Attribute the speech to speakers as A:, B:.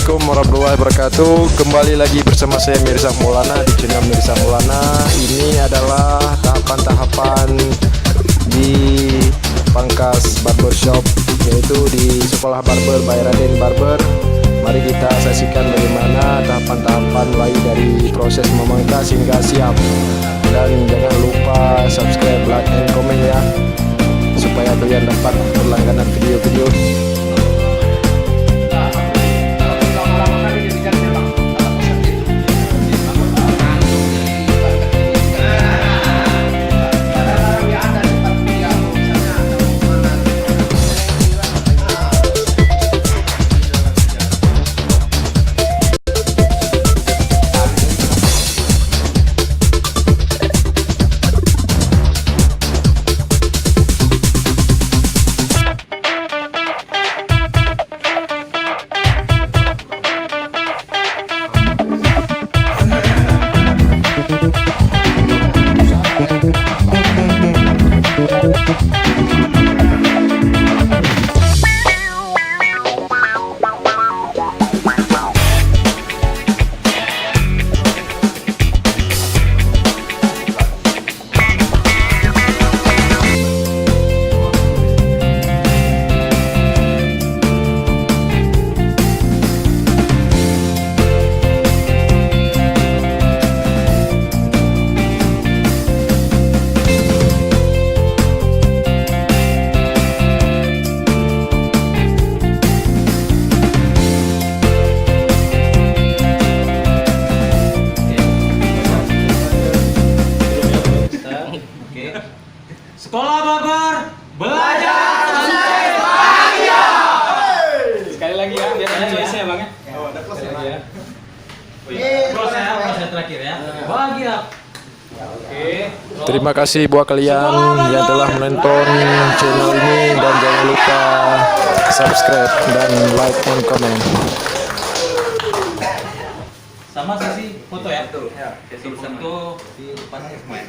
A: Assalamualaikum warahmatullahi wabarakatuh. Kembali lagi bersama saya Mirza Maulana di channel Mirza Maulana. Ini adalah tahapan-tahapan di Pangkas Barbershop, yaitu di Sekolah Barber by Raden Barber. Mari kita saksikan bagaimana tahapan-tahapan mulai dari proses memangkas hingga siap. Dan jangan lupa subscribe, like, dan komen ya, supaya kalian dapat berlangganan video-video.
B: Sekolah Barber, belajar sukses bahagia. Sekali lagi ya, biar ada close ya bang ya. Oh, ada close ya. Close ya, terakhir ya. Bahagia. Oke.
A: Terima kasih buat kalian yang telah menonton channel ini, dan jangan lupa subscribe dan like dan komen.
B: Sama sesi foto ya. Sesi foto di depan semua.